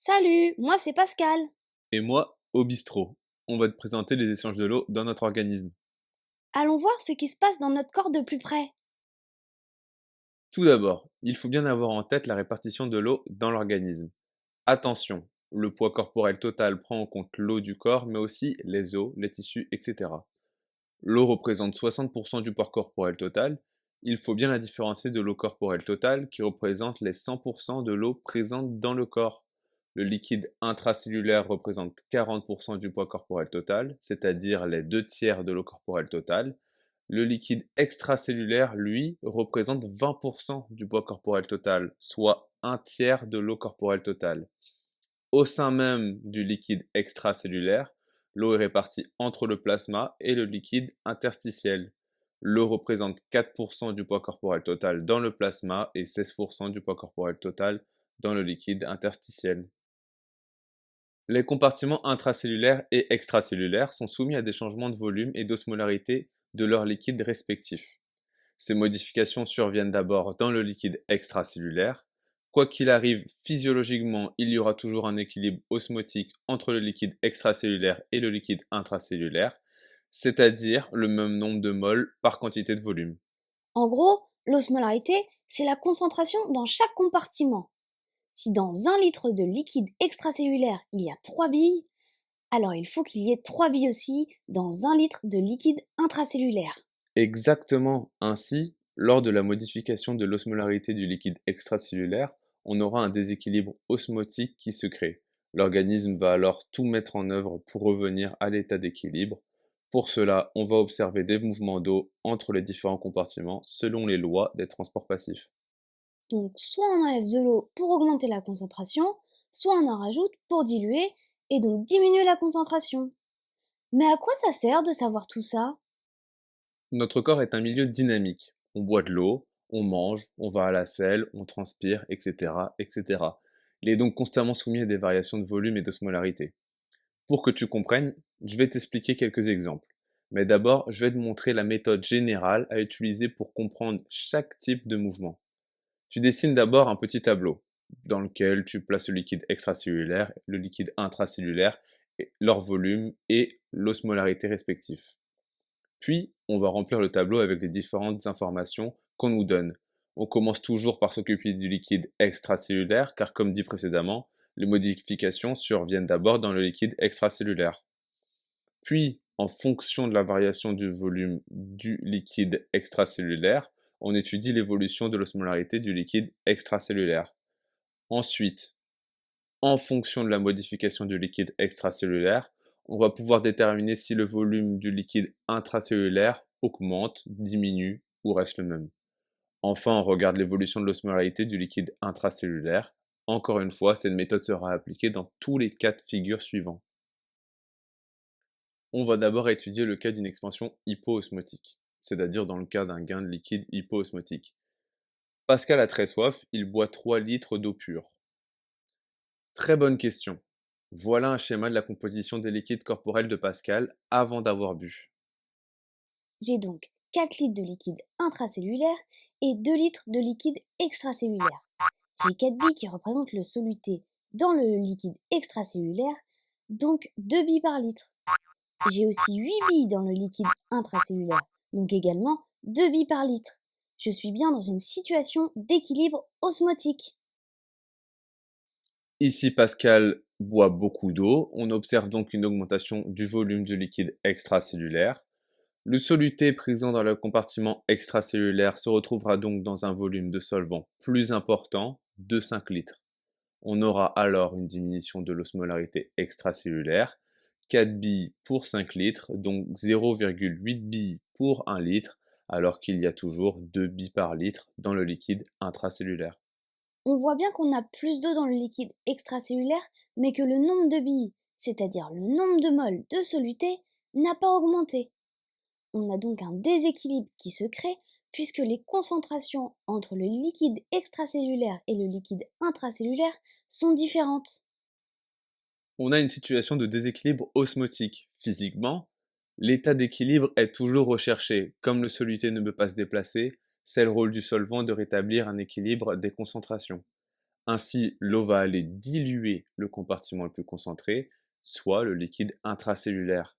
Salut, moi c'est Pascal. Et moi, au bistrot. On va te présenter les échanges de l'eau dans notre organisme. Allons voir ce qui se passe dans notre corps de plus près. Tout d'abord, il faut bien avoir en tête la répartition de l'eau dans l'organisme. Attention, le poids corporel total prend en compte l'eau du corps, mais aussi les os, les tissus, etc. L'eau représente 60% du poids corporel total. Il faut bien la différencier de l'eau corporelle totale qui représente les 100% de l'eau présente dans le corps. Le liquide intracellulaire représente 40% du poids corporel total, c'est-à-dire les 2 tiers de l'eau corporelle totale. Le liquide extracellulaire, lui, représente 20% du poids corporel total, soit 1 tiers de l'eau corporelle totale. Au sein même du liquide extracellulaire, l'eau est répartie entre le plasma et le liquide interstitiel. L'eau représente 4% du poids corporel total dans le plasma et 16% du poids corporel total dans le liquide interstitiel. Les compartiments intracellulaires et extracellulaires sont soumis à des changements de volume et d'osmolarité de leurs liquides respectifs. Ces modifications surviennent d'abord dans le liquide extracellulaire. Quoi qu'il arrive, physiologiquement, il y aura toujours un équilibre osmotique entre le liquide extracellulaire et le liquide intracellulaire, c'est-à-dire le même nombre de moles par quantité de volume. En gros, l'osmolarité, c'est la concentration dans chaque compartiment. Si dans 1 litre de liquide extracellulaire il y a 3 billes, alors il faut qu'il y ait 3 billes aussi dans 1 litre de liquide intracellulaire. Exactement ainsi, lors de la modification de l'osmolarité du liquide extracellulaire, on aura un déséquilibre osmotique qui se crée. L'organisme va alors tout mettre en œuvre pour revenir à l'état d'équilibre. Pour cela, on va observer des mouvements d'eau entre les différents compartiments selon les lois des transports passifs. Donc soit on enlève de l'eau pour augmenter la concentration, soit on en rajoute pour diluer et donc diminuer la concentration. Mais à quoi ça sert de savoir tout ça? Notre corps est un milieu dynamique. On boit de l'eau, on mange, on va à la selle, on transpire, etc., etc. Il est donc constamment soumis à des variations de volume et d'osmolarité. Pour que tu comprennes, je vais t'expliquer quelques exemples. Mais d'abord, je vais te montrer la méthode générale à utiliser pour comprendre chaque type de mouvement. Tu dessines d'abord un petit tableau dans lequel tu places le liquide extracellulaire, le liquide intracellulaire, leur volume et l'osmolarité respectifs. Puis, on va remplir le tableau avec les différentes informations qu'on nous donne. On commence toujours par s'occuper du liquide extracellulaire, car comme dit précédemment, les modifications surviennent d'abord dans le liquide extracellulaire. Puis, en fonction de la variation du volume du liquide extracellulaire, on étudie l'évolution de l'osmolarité du liquide extracellulaire. Ensuite, en fonction de la modification du liquide extracellulaire, on va pouvoir déterminer si le volume du liquide intracellulaire augmente, diminue ou reste le même. Enfin, on regarde l'évolution de l'osmolarité du liquide intracellulaire. Encore une fois, cette méthode sera appliquée dans tous les cas de figure suivants. On va d'abord étudier le cas d'une expansion hypoosmotique, c'est-à-dire dans le cas d'un gain de liquide hypoosmotique. Pascal a très soif, il boit 3 litres d'eau pure. Très bonne question. Voilà un schéma de la composition des liquides corporels de Pascal avant d'avoir bu. J'ai donc 4 litres de liquide intracellulaire et 2 litres de liquide extracellulaire. J'ai 4 billes qui représentent le soluté dans le liquide extracellulaire, donc 2 billes par litre. J'ai aussi 8 billes dans le liquide intracellulaire, donc également 2 billes par litre. Je suis bien dans une situation d'équilibre osmotique. Ici, Pascal boit beaucoup d'eau. On observe donc une augmentation du volume du liquide extracellulaire. Le soluté présent dans le compartiment extracellulaire se retrouvera donc dans un volume de solvant plus important, de 5 litres. On aura alors une diminution de l'osmolarité extracellulaire, 4 billes pour 5 litres, donc 0,8 billes pour 1 litre, alors qu'il y a toujours 2 billes par litre dans le liquide intracellulaire. On voit bien qu'on a plus d'eau dans le liquide extracellulaire, mais que le nombre de billes, c'est-à-dire le nombre de moles de soluté, n'a pas augmenté. On a donc un déséquilibre qui se crée puisque les concentrations entre le liquide extracellulaire et le liquide intracellulaire sont différentes. On a une situation de déséquilibre osmotique. Physiquement, l'état d'équilibre est toujours recherché. Comme le soluté ne peut pas se déplacer, c'est le rôle du solvant de rétablir un équilibre des concentrations. Ainsi, l'eau va aller diluer le compartiment le plus concentré, soit le liquide intracellulaire.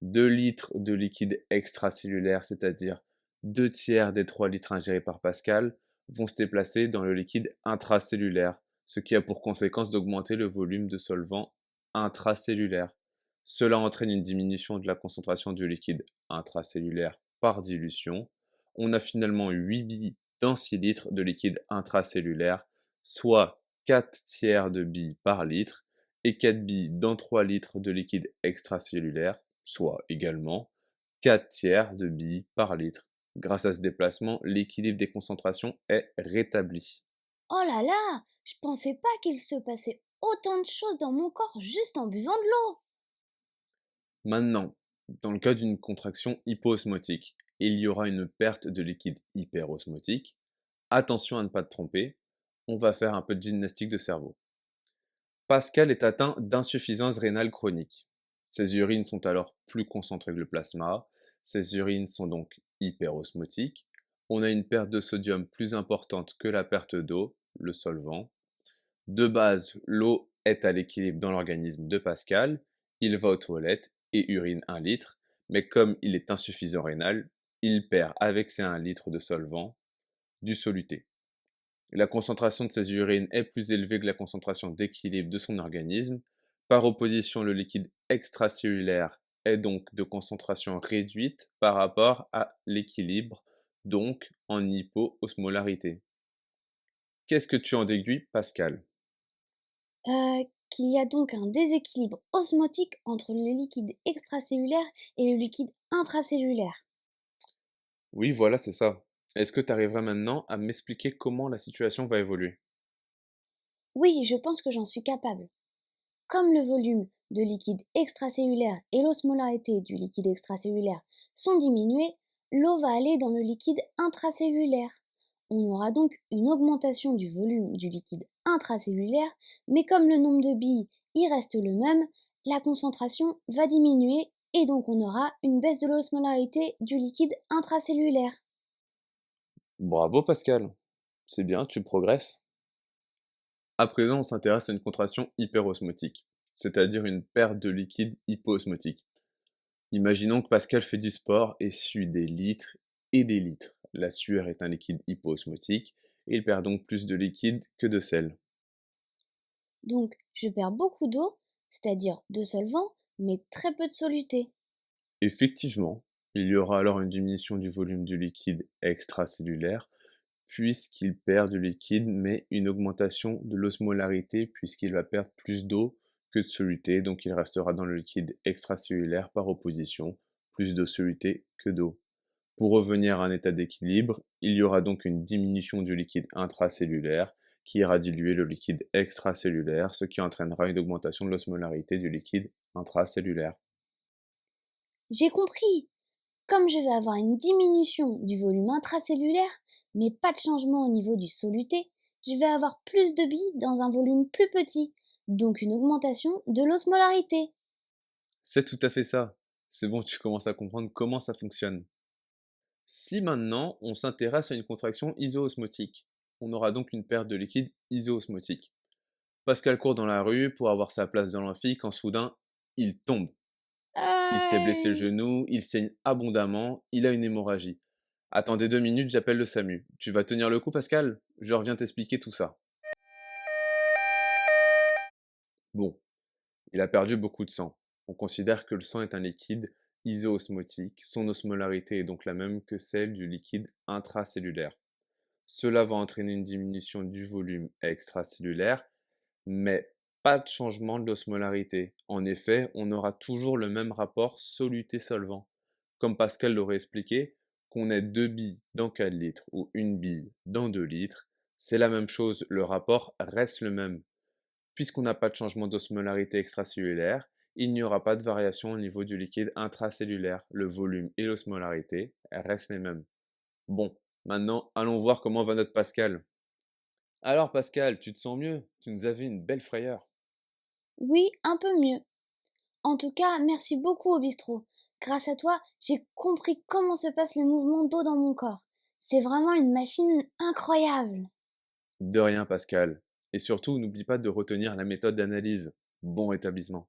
2 litres de liquide extracellulaire, c'est-à-dire 2 tiers des 3 litres ingérés par Pascal, vont se déplacer dans le liquide intracellulaire, ce qui a pour conséquence d'augmenter le volume de solvant intracellulaire. Cela entraîne une diminution de la concentration du liquide intracellulaire par dilution. On a finalement 8 billes dans 6 litres de liquide intracellulaire, soit 4 tiers de billes par litre, et 4 billes dans 3 litres de liquide extracellulaire, soit également 4 tiers de billes par litre. Grâce à ce déplacement, l'équilibre des concentrations est rétabli. Oh là là, je pensais pas qu'il se passait autant de choses dans mon corps juste en buvant de l'eau. Maintenant, dans le cas d'une contraction hypoosmotique, il y aura une perte de liquide hyperosmotique. Attention à ne pas te tromper, on va faire un peu de gymnastique de cerveau. Pascal est atteint d'insuffisance rénale chronique. Ses urines sont alors plus concentrées que le plasma, ses urines sont donc hyperosmotiques. On a une perte de sodium plus importante que la perte d'eau, le solvant. De base, l'eau est à l'équilibre dans l'organisme de Pascal, il va aux toilettes et urine 1 litre, mais comme il est insuffisant rénal, il perd avec ses 1 litre de solvant du soluté. La concentration de ses urines est plus élevée que la concentration d'équilibre de son organisme. Par opposition, le liquide extracellulaire est donc de concentration réduite par rapport à l'équilibre, donc en hypoosmolarité. Qu'est-ce que tu en déduis, Pascal? Qu'il y a donc un déséquilibre osmotique entre le liquide extracellulaire et le liquide intracellulaire. Oui, voilà, c'est ça. Est-ce que tu arriverais maintenant à m'expliquer comment la situation va évoluer? Oui, je pense que j'en suis capable. Comme le volume de liquide extracellulaire et l'osmolarité du liquide extracellulaire sont diminués, l'eau va aller dans le liquide intracellulaire. On aura donc une augmentation du volume du liquide intracellulaire, mais comme le nombre de billes y reste le même, la concentration va diminuer et donc on aura une baisse de l'osmolarité du liquide intracellulaire. Bravo, Pascal. C'est bien, tu progresses. À présent, on s'intéresse à une contraction hyperosmotique, c'est-à-dire une perte de liquide hypoosmotique. Imaginons que Pascal fait du sport et sue des litres et des litres. La sueur est un liquide hypoosmotique et il perd donc plus de liquide que de sel. Donc je perds beaucoup d'eau, c'est-à-dire de solvant, mais très peu de soluté. Effectivement, il y aura alors une diminution du volume du liquide extracellulaire puisqu'il perd du liquide, mais une augmentation de l'osmolarité puisqu'il va perdre plus d'eau que de soluté, donc il restera dans le liquide extracellulaire par opposition, plus de soluté que d'eau. Pour revenir à un état d'équilibre, il y aura donc une diminution du liquide intracellulaire qui ira diluer le liquide extracellulaire, ce qui entraînera une augmentation de l'osmolarité du liquide intracellulaire. J'ai compris! Comme je vais avoir une diminution du volume intracellulaire, mais pas de changement au niveau du soluté, je vais avoir plus de billes dans un volume plus petit, donc une augmentation de l'osmolarité. C'est tout à fait ça. C'est bon, tu commences à comprendre comment ça fonctionne. Si maintenant on s'intéresse à une contraction isoosmotique, on aura donc une perte de liquide isoosmotique. Pascal court dans la rue pour avoir sa place dans l'amphi quand soudain il tombe. Il s'est blessé le Aïe! genou, il saigne abondamment, il a une hémorragie. Attendez 2 minutes, j'appelle le SAMU. Tu vas tenir le coup, Pascal? Je reviens t'expliquer tout ça. Bon, il a perdu beaucoup de sang. On considère que le sang est un liquide isoosmotique. Son osmolarité est donc la même que celle du liquide intracellulaire. Cela va entraîner une diminution du volume extracellulaire, mais pas de changement de l'osmolarité. En effet, on aura toujours le même rapport soluté-solvant. Comme Pascal l'aurait expliqué, qu'on ait 2 billes dans 4 litres ou une bille dans 2 litres, c'est la même chose, le rapport reste le même. Puisqu'on n'a pas de changement d'osmolarité extracellulaire, il n'y aura pas de variation au niveau du liquide intracellulaire. Le volume et l'osmolarité restent les mêmes. Bon, maintenant, allons voir comment va notre Pascal. Alors Pascal, tu te sens mieux? Tu nous avais une belle frayeur. Oui, un peu mieux. En tout cas, merci beaucoup au bistrot. Grâce à toi, j'ai compris comment se passent les mouvements d'eau dans mon corps. C'est vraiment une machine incroyable. De rien Pascal. Et surtout, n'oublie pas de retenir la méthode d'analyse. Bon établissement.